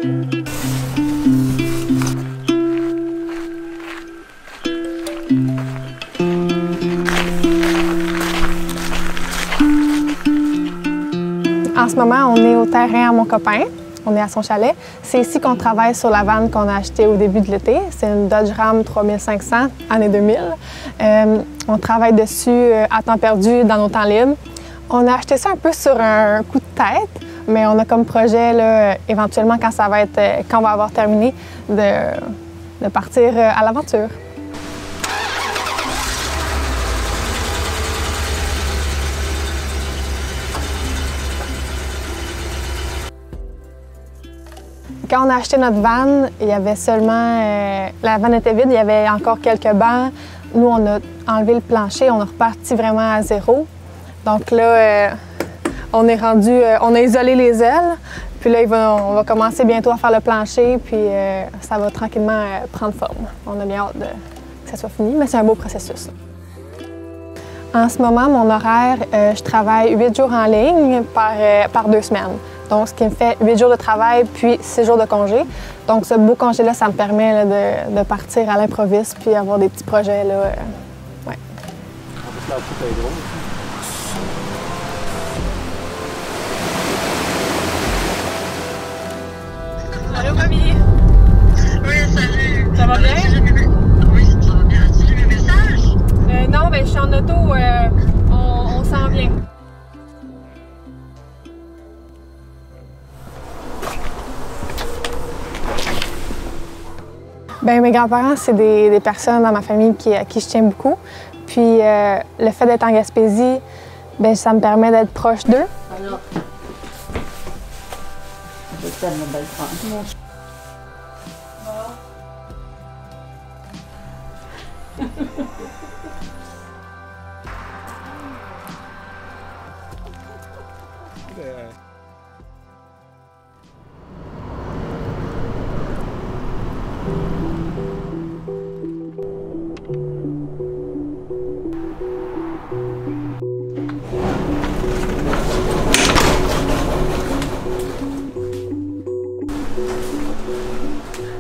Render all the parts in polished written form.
En ce moment, on est au terrain à mon copain. On est à son chalet. C'est ici qu'on travaille sur la vanne qu'on a achetée au début de l'été. C'est une Dodge Ram 3500, année 2000. On travaille dessus à temps perdu dans nos temps libres. On a acheté ça un peu sur un coup de tête, mais on a comme projet, là, éventuellement, quand on va avoir terminé, de partir à l'aventure. Quand on a acheté notre van, il y avait seulement... la van était vide, il y avait encore quelques bancs. Nous, on a enlevé le plancher, on est reparti vraiment à zéro. Donc là, on est rendu... on a isolé les ailes. Puis là, on va commencer bientôt à faire le plancher, puis ça va tranquillement prendre forme. On a bien hâte que ça soit fini, mais c'est un beau processus. En ce moment, mon horaire, je travaille 8 jours en ligne par 2 semaines. Donc, ce qui me fait 8 jours de travail puis 6 jours de congé. Donc, ce beau congé-là, ça me permet là, de partir à l'improviste puis avoir des petits projets. Là, ouais. Allô, mamie? Oui, salut. Ça va bien? Oui, ça va bien. As-tu lu mes messages? Non, mais je suis en auto. On s'en vient. Bien, mes grands-parents, c'est des personnes dans ma famille à qui je tiens beaucoup. Puis le fait d'être en Gaspésie, bien, ça me permet d'être proche d'eux. Alors, c'est tellement belle femme.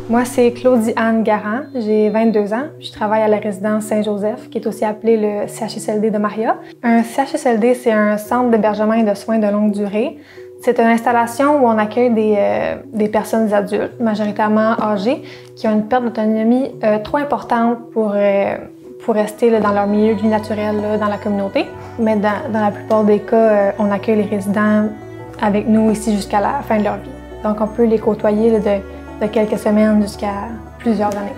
Moi, c'est Claudie Anne Garand. J'ai 22 ans. Je travaille à la résidence Saint-Joseph, qui est aussi appelée le CHSLD de Maria. Un CHSLD, c'est un centre d'hébergement et de soins de longue durée. C'est une installation où on accueille des personnes adultes, majoritairement âgées, qui ont une perte d'autonomie trop importante pour rester là, dans leur milieu de vie naturel, là, dans la communauté. Mais dans la plupart des cas, on accueille les résidents avec nous ici jusqu'à la fin de leur vie. Donc, on peut les côtoyer là, de quelques semaines jusqu'à plusieurs années.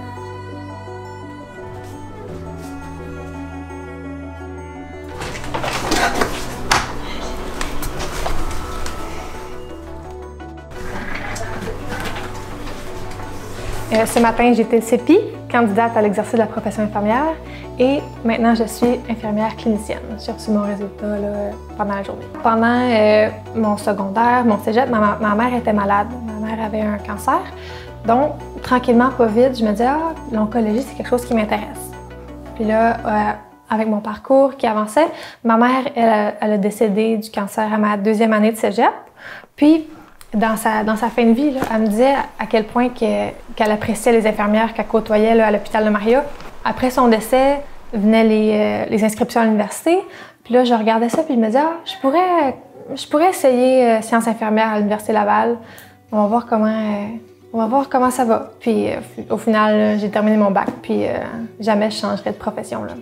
Ce matin, j'étais CEPI, candidate à l'exercice de la profession infirmière, et maintenant je suis infirmière clinicienne. J'ai reçu mon résultat là, pendant la journée. Pendant mon secondaire, mon cégep, ma mère était malade. Ma mère avait un cancer. Donc, tranquillement, pas vite, je me disais « Ah, l'oncologie, c'est quelque chose qui m'intéresse. » Puis là, avec mon parcours qui avançait, ma mère, elle a décédé du cancer à ma 2e année de cégep. Puis, dans sa fin de vie, là, elle me disait à quel point qu'elle appréciait les infirmières qu'elle côtoyait là, à l'hôpital de Maria. Après son décès, venaient les inscriptions à l'université. Puis là, je regardais ça puis je me disais, ah, je pourrais essayer sciences infirmières à l'Université Laval. On va voir comment ça va. Puis au final, j'ai terminé mon bac. Puis jamais je changerais de profession. Là.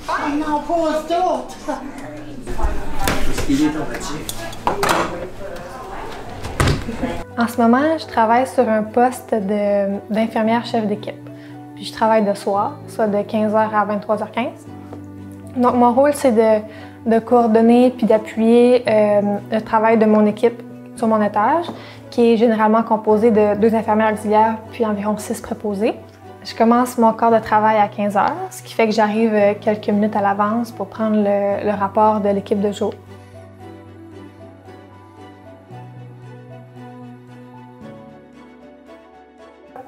On en pose d'autres. Il est empathique. En ce moment, je travaille sur un poste d'infirmière chef d'équipe. Puis je travaille de soir, soit de 15h à 23h15. Donc mon rôle, c'est de coordonner puis d'appuyer le travail de mon équipe sur mon étage, qui est généralement composé de 2 infirmières auxiliaires puis environ 6 préposés. Je commence mon quart de travail à 15h, ce qui fait que j'arrive quelques minutes à l'avance pour prendre le rapport de l'équipe de jour.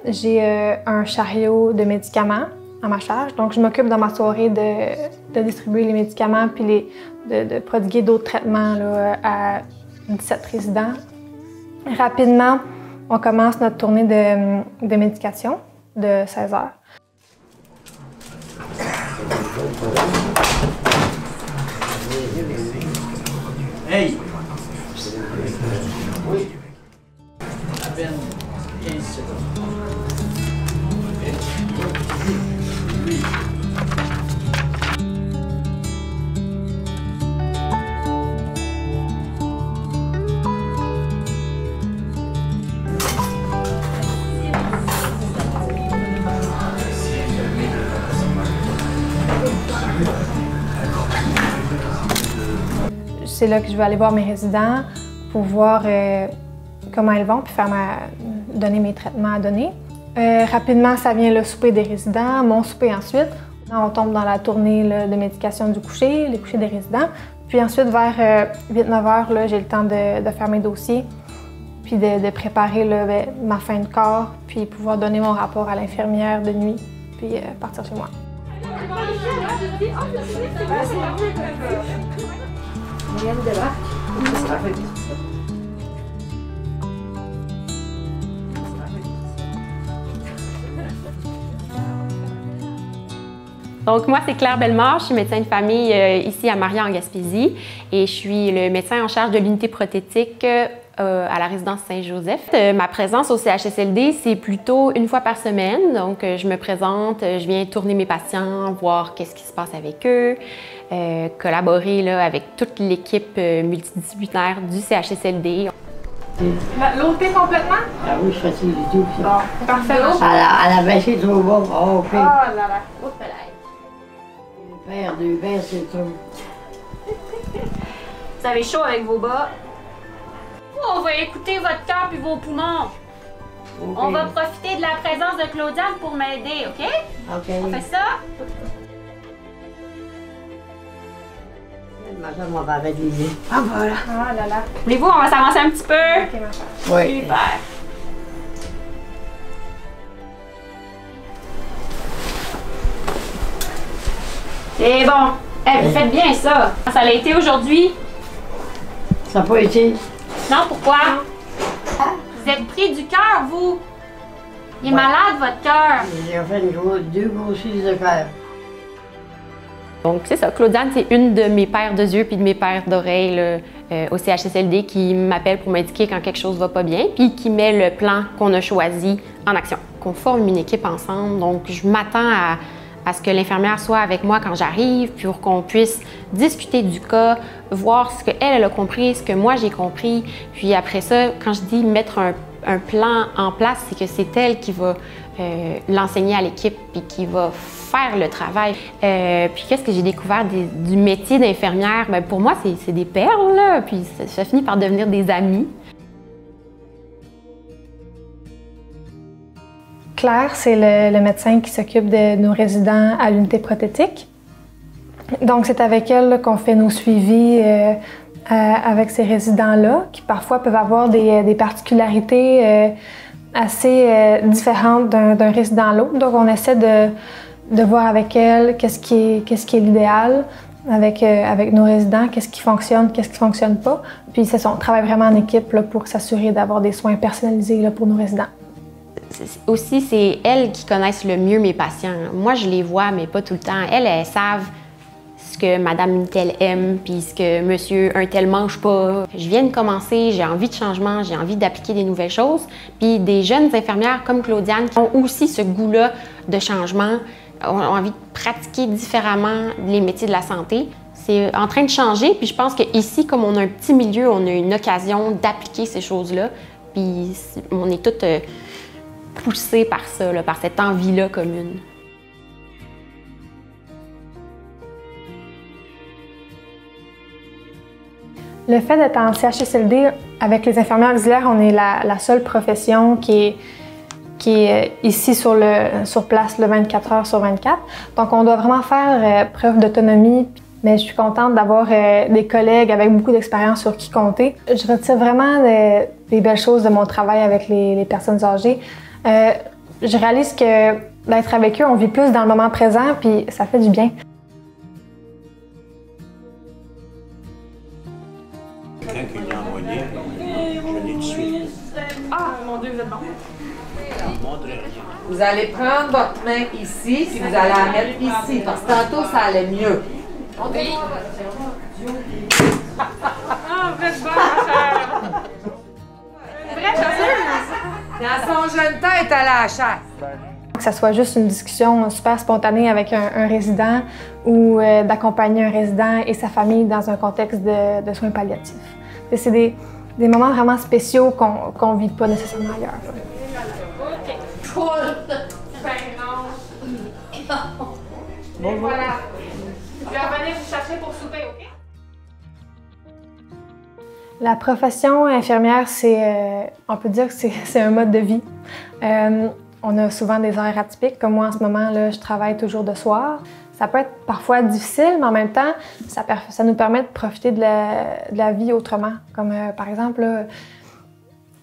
J'ai un chariot de médicaments à ma charge, donc je m'occupe dans ma soirée de distribuer les médicaments puis de prodiguer d'autres traitements là, à 17 résidents Rapidement, on commence notre tournée de médication de 16 heures. Hey! Oui. À peine 15 secondes. Oui. C'est là que je vais aller voir mes résidents pour voir comment ils vont, puis donner mes traitements à donner. Rapidement, ça vient le souper des résidents, mon souper ensuite. On tombe dans la tournée là, de médication du coucher, les couchers des résidents. Puis ensuite, vers 8-9 heures, j'ai le temps de faire mes dossiers, puis de préparer là, ma fin de corps, puis pouvoir donner mon rapport à l'infirmière de nuit, puis partir chez moi. Donc moi, c'est Claire Bellemare, je suis médecin de famille ici à Maria en Gaspésie et je suis le médecin en charge de l'unité prothétique à la résidence Saint-Joseph. Ma présence au CHSLD, c'est plutôt une fois par semaine. Donc je me présente, je viens tourner mes patients, voir qu'est-ce qui se passe avec eux, collaborer là, avec toute l'équipe multidisciplinaire du CHSLD. L'autre pied complètement? Ah oui, je suis fatiguée du tout. Bon, parfait. Elle a baissé trop bas. Oh, ok. Oh là là. Deux paires, c'est trop. Vous avez chaud avec vos bas. On va écouter votre cœur puis vos poumons. Okay. On va profiter de la présence de Claudiane pour m'aider, OK? OK. On fait ça? Madame, on va réviser. Ah, voilà. Ah là là. Voulez-vous, on va s'avancer un petit peu? OK, ma soeur. Oui. Super. C'est bon. Hey, vous faites bien ça. Ça a été aujourd'hui? Ça n'a pas été. Non, pourquoi? Vous êtes pris du cœur, vous. Il est malade, votre cœur. J'ai fait deux grossises de cœur. Donc c'est ça, Claudiane, c'est une de mes paires de yeux puis de mes paires d'oreilles au CHSLD qui m'appelle pour m'indiquer quand quelque chose va pas bien puis qui met le plan qu'on a choisi en action. Qu'on forme une équipe ensemble, donc je m'attends à ce que l'infirmière soit avec moi quand j'arrive, puis pour qu'on puisse discuter du cas, voir ce qu'elle a compris, ce que moi j'ai compris. Puis après ça, quand je dis mettre un plan en place, c'est que c'est elle qui va l'enseigner à l'équipe puis qui va faire le travail. Puis qu'est-ce que j'ai découvert du métier d'infirmière? Bien, pour moi, c'est des perles, là, puis ça finit par devenir des amis. Claire, c'est le médecin qui s'occupe de nos résidents à l'unité prothétique. Donc, c'est avec elle qu'on fait nos suivis avec ces résidents-là, qui parfois peuvent avoir des particularités assez différentes d'un résident à l'autre. Donc, on essaie de voir avec elle qu'est-ce qui est l'idéal avec nos résidents, qu'est-ce qui fonctionne pas. Puis, c'est ça, on travaille vraiment en équipe là, pour s'assurer d'avoir des soins personnalisés là, pour nos résidents. Aussi, c'est elles qui connaissent le mieux mes patients. Moi, je les vois, mais pas tout le temps. Elles savent ce que madame une telle aime, puis ce que monsieur un tel mange pas. Je viens de commencer, j'ai envie de changement, j'ai envie d'appliquer des nouvelles choses. Puis des jeunes infirmières comme Claudiane ont aussi ce goût-là de changement, ont envie de pratiquer différemment les métiers de la santé. C'est en train de changer, puis je pense qu'ici, comme on a un petit milieu, on a une occasion d'appliquer ces choses-là. Puis on est toutes poussées par ça, là, par cette envie-là commune. Le fait d'être en CHSLD, avec les infirmières auxiliaires, on est la seule profession qui est ici sur place le 24 heures sur 24. Donc, on doit vraiment faire preuve d'autonomie. Mais je suis contente d'avoir des collègues avec beaucoup d'expérience sur qui compter. Je retire vraiment des belles choses de mon travail avec les personnes âgées. Je réalise que d'être avec eux, on vit plus dans le moment présent, puis ça fait du bien. Quelqu'un qui l'a envoyé, je l'ai tout de suite. Ah, mon Dieu, vous êtes bon. Vous allez prendre votre main ici, puis vous allez la mettre ici, parce que tantôt, ça allait mieux. Oui. Ah, vous êtes bon, ma chère. Vraie chasseuse. Dans son jeune temps, elle est allée à la chasse. Que ça soit juste une discussion super spontanée avec un résident ou d'accompagner un résident et sa famille dans un contexte de soins palliatifs. C'est des moments vraiment spéciaux qu'on ne vit pas nécessairement ailleurs. OK. Cool. Ben non. Et voilà. Je vais revenir vous chercher pour souper, OK? La profession infirmière, on peut dire que c'est un mode de vie. On a souvent des horaires atypiques. Comme moi, en ce moment, là, je travaille toujours de soir. Ça peut être parfois difficile, mais en même temps, ça nous permet de profiter de la vie autrement. Comme par exemple, là,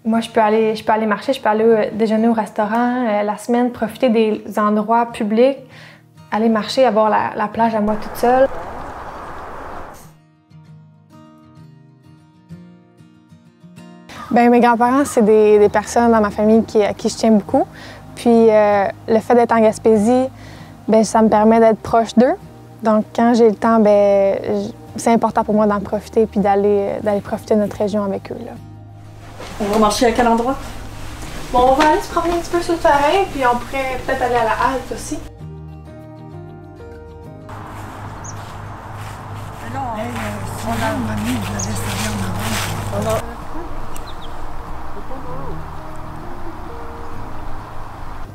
moi, je peux aller marcher, je peux aller déjeuner au restaurant la semaine, profiter des endroits publics, aller marcher, avoir la plage à moi toute seule. Bien, mes grands-parents, c'est des personnes dans ma famille à qui je tiens beaucoup. Puis le fait d'être en Gaspésie, bien, ça me permet d'être proche d'eux. Donc quand j'ai le temps, bien, c'est important pour moi d'en profiter puis d'aller profiter de notre région avec eux. Là. On va marcher à quel endroit? Bon, on va aller se promener un petit peu sur le terrain, puis on pourrait peut-être aller à la halte aussi.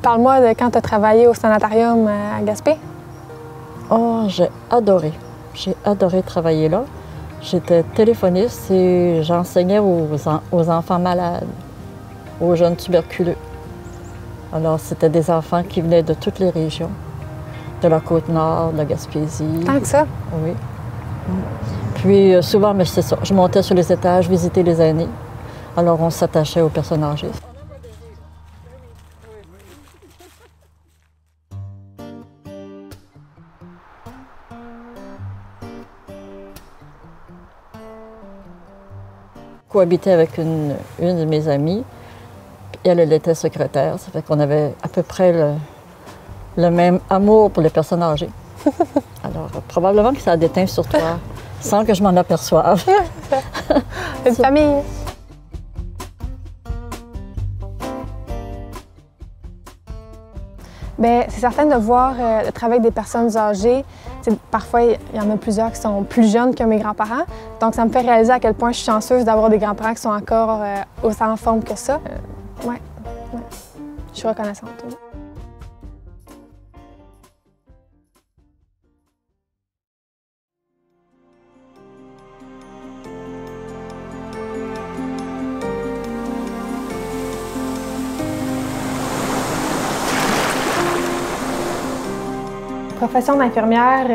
Parle-moi de quand tu as travaillé au sanatorium à Gaspé. Oh, j'ai adoré. J'ai adoré travailler là. J'étais téléphoniste et j'enseignais aux enfants malades, aux jeunes tuberculeux. Alors, c'était des enfants qui venaient de toutes les régions, de la Côte-Nord, de la Gaspésie. Tant que ça? Oui. Puis, souvent, mais c'est ça, je montais sur les étages, visiter les aînés. Alors, on s'attachait aux personnes âgées. Cohabité avec une de mes amies. Elle était secrétaire, ça fait qu'on avait à peu près le même amour pour les personnes âgées. Alors, probablement que ça a déteint sur toi, sans que je m'en aperçoive. Une famille. Bien, c'est certain de voir le travail des personnes âgées. Parfois, il y en a plusieurs qui sont plus jeunes que mes grands-parents. Donc, ça me fait réaliser à quel point je suis chanceuse d'avoir des grands-parents qui sont encore aussi en forme que ça. Ouais. Je suis reconnaissante. Oui. La profession d'infirmière,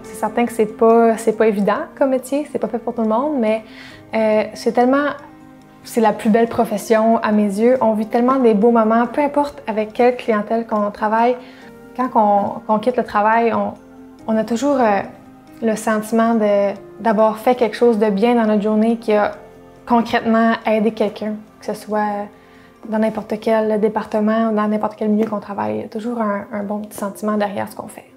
c'est certain que c'est pas évident comme métier, c'est pas fait pour tout le monde, mais c'est la plus belle profession à mes yeux. On vit tellement des beaux moments, peu importe avec quelle clientèle qu'on travaille. Quand on quitte le travail, on a toujours le sentiment d'avoir fait quelque chose de bien dans notre journée qui a concrètement aidé quelqu'un, que ce soit dans n'importe quel département ou dans n'importe quel milieu qu'on travaille. Il y a toujours un bon petit sentiment derrière ce qu'on fait.